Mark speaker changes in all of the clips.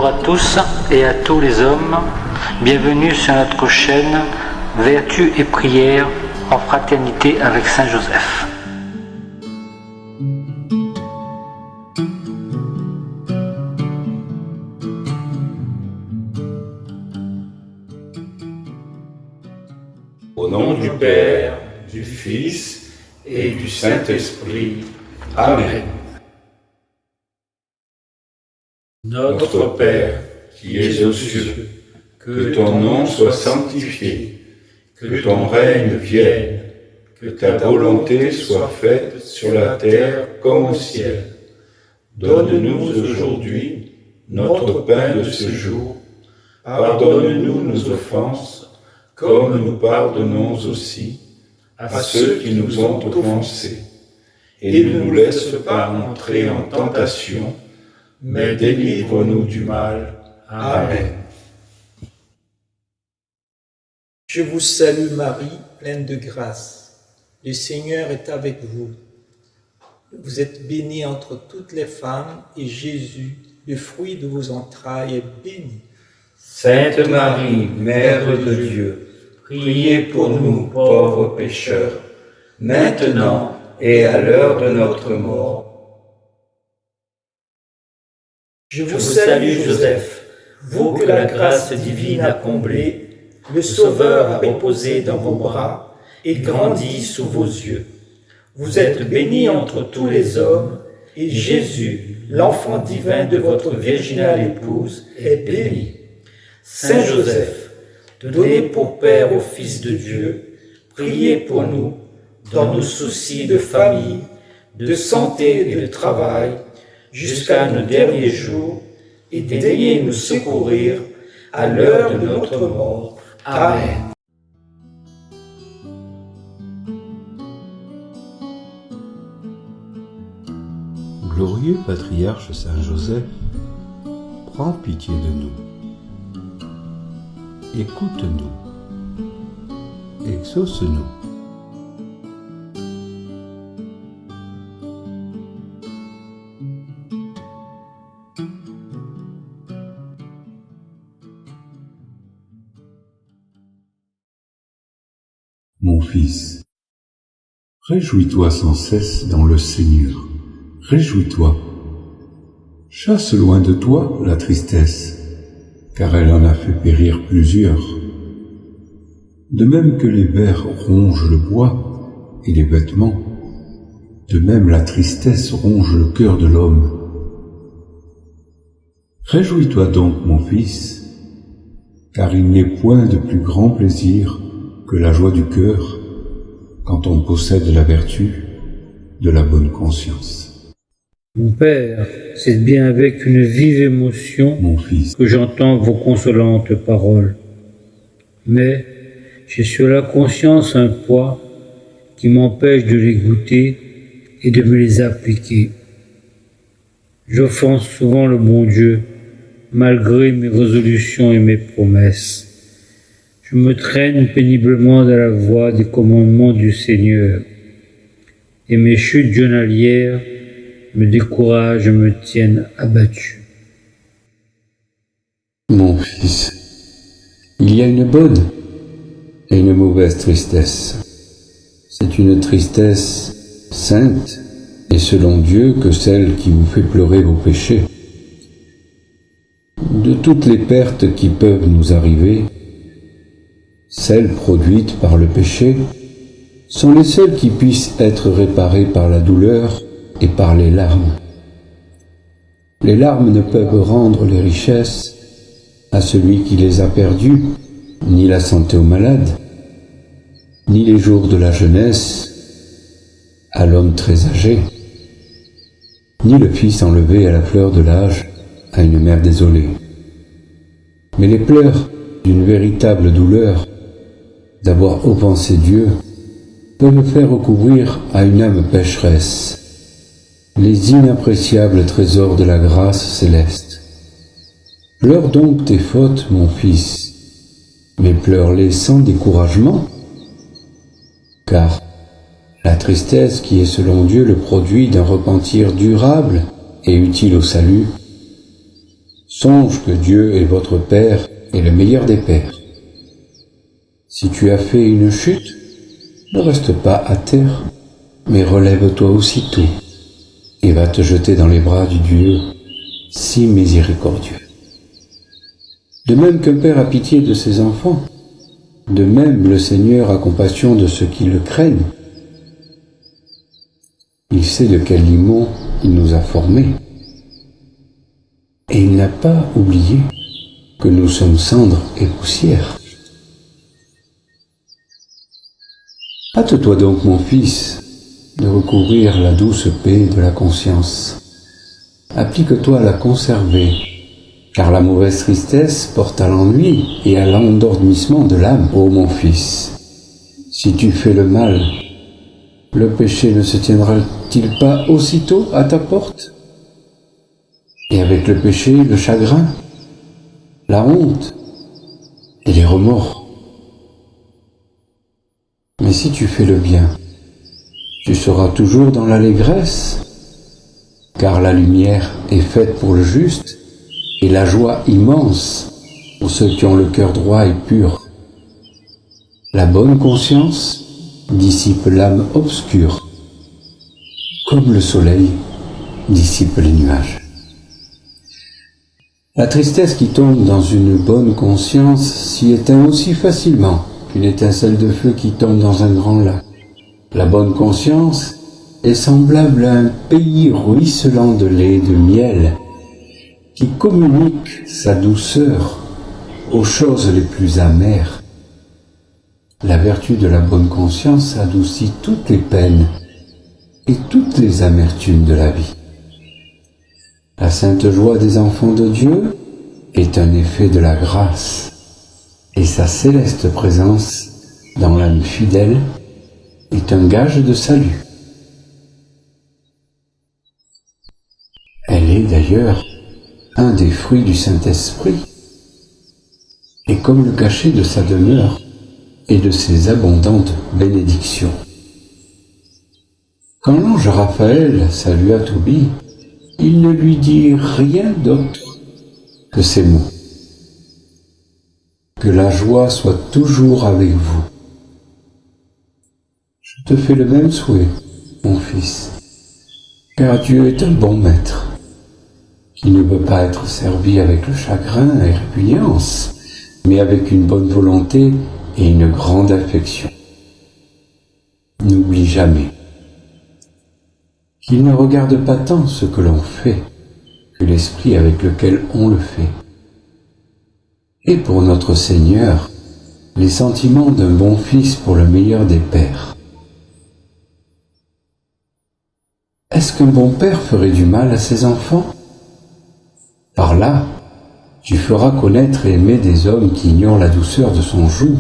Speaker 1: à tous et à tous les hommes, bienvenue sur notre chaîne Vertu et prière en fraternité avec Saint Joseph.
Speaker 2: Au nom du Père, du Fils et du Saint-Esprit. Amen. Notre Père, qui es aux cieux, que ton nom soit sanctifié, que ton règne vienne, que ta volonté soit faite sur la terre comme au ciel. Donne-nous aujourd'hui notre pain de ce jour. Pardonne-nous nos offenses, comme nous pardonnons aussi à ceux qui nous ont offensés. Et ne nous laisse pas entrer en tentation, mais délivre-nous du mal. Amen.
Speaker 3: Je vous salue Marie, pleine de grâce. Le Seigneur est avec vous. Vous êtes bénie entre toutes les femmes, et Jésus, le fruit de vos entrailles, est béni.
Speaker 2: Sainte Marie, Mère de Dieu, priez pour nous pauvres pécheurs, maintenant et à l'heure de notre mort.
Speaker 3: Je vous salue Joseph, vous que la grâce divine a comblé, le Sauveur a reposé dans vos bras et grandi sous vos yeux. Vous êtes bénie entre tous les hommes, et Jésus, l'enfant divin de votre virginale épouse, est béni. Saint Joseph, donné pour Père au Fils de Dieu, priez pour nous, dans nos soucis de famille, de santé et de travail, jusqu'à nos derniers jours, et daignez nous secourir à l'heure de notre mort. Amen.
Speaker 4: Glorieux patriarche Saint Joseph, prends pitié de nous. Écoute-nous. Exauce-nous. Mon fils, réjouis-toi sans cesse dans le Seigneur. Réjouis-toi. Chasse loin de toi la tristesse, car elle en a fait périr plusieurs. De même que les vers rongent le bois et les vêtements, de même la tristesse ronge le cœur de l'homme. Réjouis-toi donc, mon fils, car il n'est point de plus grand plaisir que la joie du cœur quand on possède la vertu de la bonne conscience.
Speaker 5: Mon Père, c'est bien avec une vive émotion,
Speaker 4: mon fils,
Speaker 5: que j'entends vos consolantes paroles. Mais j'ai sur la conscience un poids qui m'empêche de les goûter et de me les appliquer. J'offense souvent le bon Dieu, malgré mes résolutions et mes promesses. Je me traîne péniblement dans la voie des commandements du Seigneur, et mes chutes journalières me découragent et me tiennent abattu.
Speaker 4: Mon fils, il y a une bonne et une mauvaise tristesse. C'est une tristesse sainte et selon Dieu que celle qui vous fait pleurer vos péchés. De toutes les pertes qui peuvent nous arriver, celles produites par le péché sont les seules qui puissent être réparées par la douleur et par les larmes. Les larmes ne peuvent rendre les richesses à celui qui les a perdues, ni la santé aux malades, ni les jours de la jeunesse à l'homme très âgé, ni le fils enlevé à la fleur de l'âge à une mère désolée. Mais les pleurs d'une véritable douleur d'avoir offensé Dieu peuvent faire recouvrir à une âme pécheresse les inappréciables trésors de la grâce céleste. Pleure donc tes fautes, mon fils, mais pleure-les sans découragement, car la tristesse qui est selon Dieu le produit d'un repentir durable et utile au salut Songe que Dieu est votre Père et le meilleur des pères. Si tu as fait une chute, ne reste pas à terre, mais relève-toi aussitôt et va te jeter dans les bras du Dieu si miséricordieux. De même qu'un père a pitié de ses enfants, de même le Seigneur a compassion de ceux qui le craignent. Il sait de quel limon il nous a formés. Et il n'a pas oublié que nous sommes cendres et poussière. Hâte-toi donc, mon fils, de recouvrir la douce paix de la conscience. Applique-toi à la conserver, car la mauvaise tristesse porte à l'ennui et à l'endormissement de l'âme, ô mon fils. Si tu fais le mal, le péché ne se tiendra-t-il pas aussitôt à ta porte? Et avec le péché, le chagrin, la honte et les remords. Mais si tu fais le bien, tu seras toujours dans l'allégresse, car la lumière est faite pour le juste et la joie immense pour ceux qui ont le cœur droit et pur. La bonne conscience dissipe l'âme obscure, comme le soleil dissipe les nuages. La tristesse qui tombe dans une bonne conscience s'y éteint aussi facilement qu'une étincelle de feu qui tombe dans un grand lac. La bonne conscience est semblable à un pays ruisselant de lait et de miel qui communique sa douceur aux choses les plus amères. La vertu de la bonne conscience adoucit toutes les peines et toutes les amertumes de la vie. La sainte joie des enfants de Dieu est un effet de la grâce, et sa céleste présence dans l'âme fidèle est un gage de salut. Elle est d'ailleurs un des fruits du Saint-Esprit, et comme le cachet de sa demeure et de ses abondantes bénédictions. Quand l'ange Raphaël salua Tobie, il ne lui dit rien d'autre que ces mots. Que la joie soit toujours avec vous. Je te fais le même souhait, mon fils, car Dieu est un bon maître, qui ne peut pas être servi avec le chagrin et répugnance, mais avec une bonne volonté et une grande affection. N'oublie jamais qu'il ne regarde pas tant ce que l'on fait que l'esprit avec lequel on le fait. Et pour notre Seigneur, les sentiments d'un bon fils pour le meilleur des pères. Est-ce qu'un bon père ferait du mal à ses enfants? Par là, tu feras connaître et aimer des hommes qui ignorent la douceur de son joug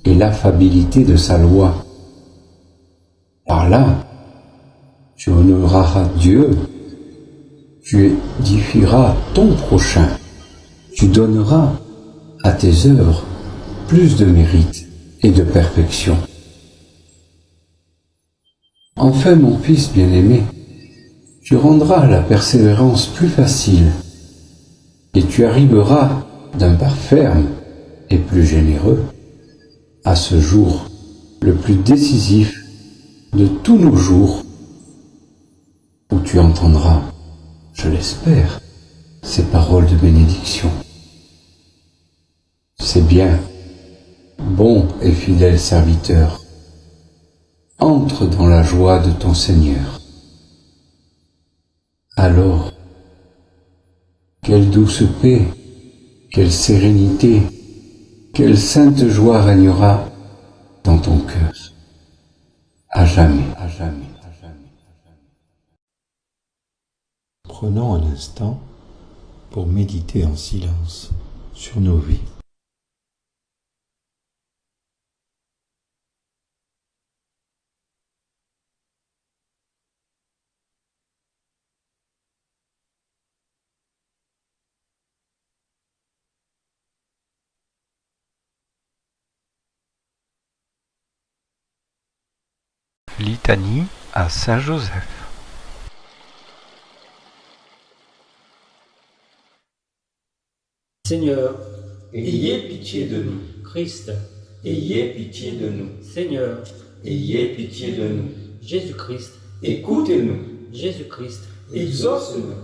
Speaker 4: et l'affabilité de sa loi. Par là, tu honoreras Dieu, tu édifieras ton prochain, tu donneras à tes œuvres plus de mérite et de perfection. Enfin, mon fils bien-aimé, tu rendras la persévérance plus facile et tu arriveras d'un pas ferme et plus généreux à ce jour le plus décisif de tous nos jours où tu entendras, je l'espère, ces paroles de bénédiction. C'est bien, bon et fidèle serviteur, entre dans la joie de ton Seigneur. Alors, quelle douce paix, quelle sérénité, quelle sainte joie régnera dans ton cœur, à jamais, à jamais, à jamais, à jamais.
Speaker 2: Prenons un instant pour méditer en silence sur nos vies.
Speaker 6: Litanie à Saint Joseph.
Speaker 3: Seigneur,
Speaker 2: ayez pitié de nous.
Speaker 3: Christ,
Speaker 2: Ayez pitié de nous.
Speaker 3: Seigneur,
Speaker 2: Ayez pitié de nous.
Speaker 3: Jésus-Christ,
Speaker 2: Écoutez-nous.
Speaker 3: Jésus-Christ,
Speaker 2: Exauce-nous.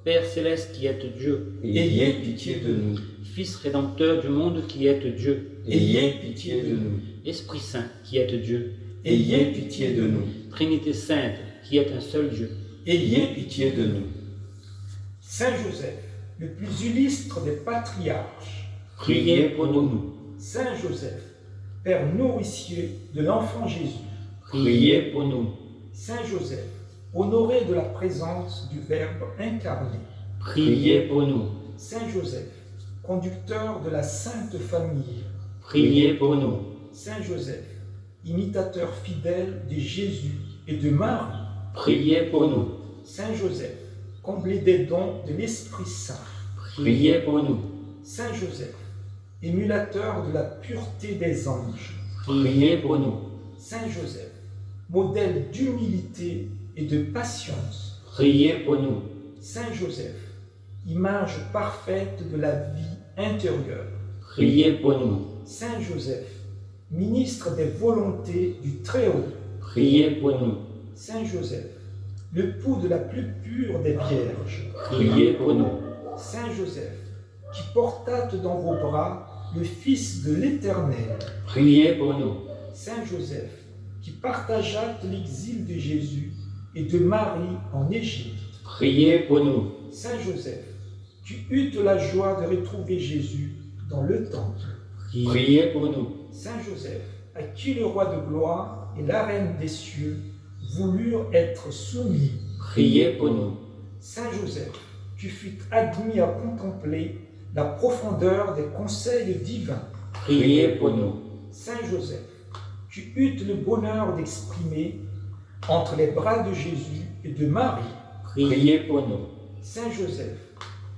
Speaker 3: Père céleste qui êtes Dieu,
Speaker 2: Ayez pitié de nous.
Speaker 3: Fils rédempteur du monde qui êtes Dieu,
Speaker 2: Ayez pitié de nous.
Speaker 3: Esprit Saint qui êtes Dieu,
Speaker 2: Ayez pitié de nous.
Speaker 3: Trinité Sainte qui est un seul Dieu.
Speaker 2: Ayez pitié de nous.
Speaker 7: Saint Joseph, le plus illustre des patriarches,
Speaker 3: Priez pour nous.
Speaker 7: Saint Joseph, Père nourricier de l'enfant Jésus,
Speaker 3: Priez pour nous.
Speaker 7: Saint Joseph, honoré de la présence du Verbe incarné,
Speaker 3: Priez pour nous.
Speaker 7: Saint Joseph, conducteur de la Sainte Famille,
Speaker 3: Priez pour nous.
Speaker 7: Saint Joseph, imitateur fidèle de Jésus et de Marie,
Speaker 3: Priez pour nous.
Speaker 7: Saint Joseph, comblé des dons de l'Esprit Saint,
Speaker 3: Priez pour nous.
Speaker 7: Saint Joseph, émulateur de la pureté des anges,
Speaker 3: Priez pour nous.
Speaker 7: Saint Joseph, modèle d'humilité et de patience,
Speaker 3: Priez pour nous.
Speaker 7: Saint Joseph, image parfaite de la vie intérieure,
Speaker 3: Priez pour nous.
Speaker 7: Saint Joseph, ministre des volontés du Très-Haut,
Speaker 3: Priez pour nous.
Speaker 7: Saint Joseph, le pouls de la plus pure des vierges,
Speaker 3: Priez pour nous.
Speaker 7: Saint Joseph, qui portate dans vos bras le Fils de l'Éternel,
Speaker 3: Priez pour nous.
Speaker 7: Saint Joseph, qui partageâtes l'exil de Jésus et de Marie en Égypte,
Speaker 3: Priez pour nous.
Speaker 7: Saint Joseph, tu eûtes la joie de retrouver Jésus dans le temple,
Speaker 3: Priez pour nous.
Speaker 7: Saint Joseph, à qui le roi de gloire et la reine des cieux voulurent être soumis,
Speaker 3: Priez pour nous.
Speaker 7: Saint Joseph, tu fus admis à contempler la profondeur des conseils divins,
Speaker 3: Priez pour nous.
Speaker 7: Saint Joseph, tu eûtes le bonheur d'exprimer entre les bras de Jésus et de Marie,
Speaker 3: Priez pour nous.
Speaker 7: Saint Joseph,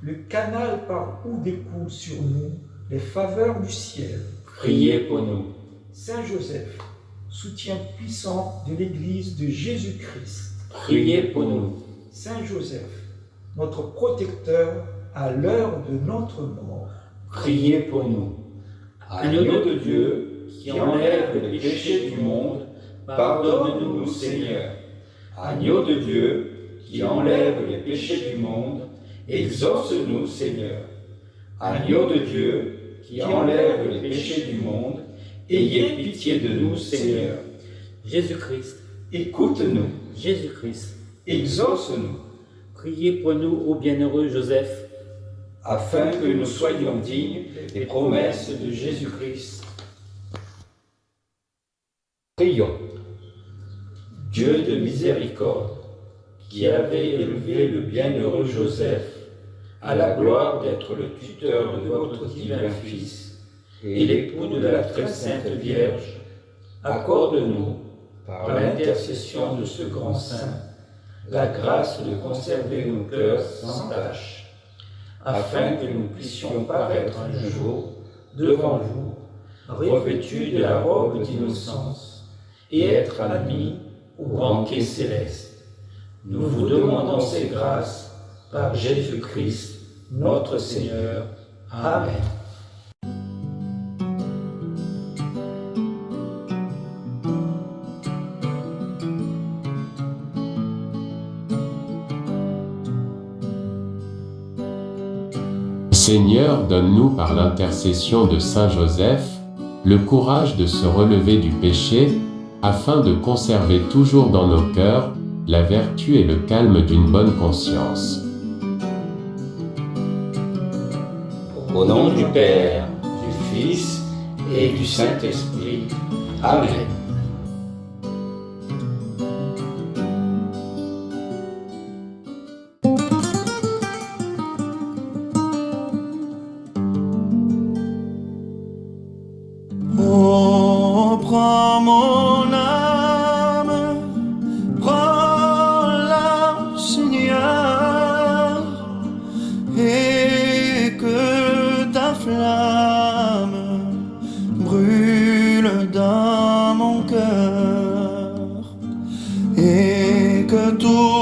Speaker 7: le canal par où découlent sur nous les faveurs du ciel,
Speaker 3: Priez pour nous.
Speaker 7: Saint Joseph, soutien puissant de l'Église de Jésus-Christ,
Speaker 3: Priez pour nous.
Speaker 7: Saint Joseph, notre protecteur à l'heure de notre mort,
Speaker 3: Priez pour nous.
Speaker 2: Agneau de Dieu, qui enlève les péchés du monde, pardonne-nous, Seigneur. Agneau de Dieu, qui enlève les péchés du monde, exauce-nous, Seigneur. Agneau de Dieu, qui enlève les péchés du monde, ayez pitié de nous, Seigneur.
Speaker 3: Jésus-Christ,
Speaker 2: Écoute-nous,
Speaker 3: Jésus-Christ,
Speaker 2: exauce-nous,
Speaker 3: priez pour nous, ô bienheureux Joseph,
Speaker 2: afin que nous soyons dignes des promesses de Jésus-Christ. Prions. Dieu de miséricorde, qui avait élevé le bienheureux Joseph à la gloire d'être le tuteur de votre divin Fils et l'époux de la très sainte Vierge, accorde-nous, par l'intercession de ce grand saint, la grâce de conserver nos cœurs sans tache, afin que nous puissions paraître un jour devant vous, revêtus de la robe d'innocence, et être admis au banquet céleste. Nous vous demandons ces grâces par Jésus-Christ, notre Seigneur. Amen.
Speaker 8: Seigneur, donne-nous par l'intercession de Saint Joseph, le courage de se relever du péché, afin de conserver toujours dans nos cœurs la vertu et le calme d'une bonne conscience.
Speaker 2: Au nom du Père, du Fils et du Saint-Esprit. Amen.
Speaker 9: Oh, prends mon âme, prends-la, Seigneur, et que ta flamme brûle dans mon cœur, et que tout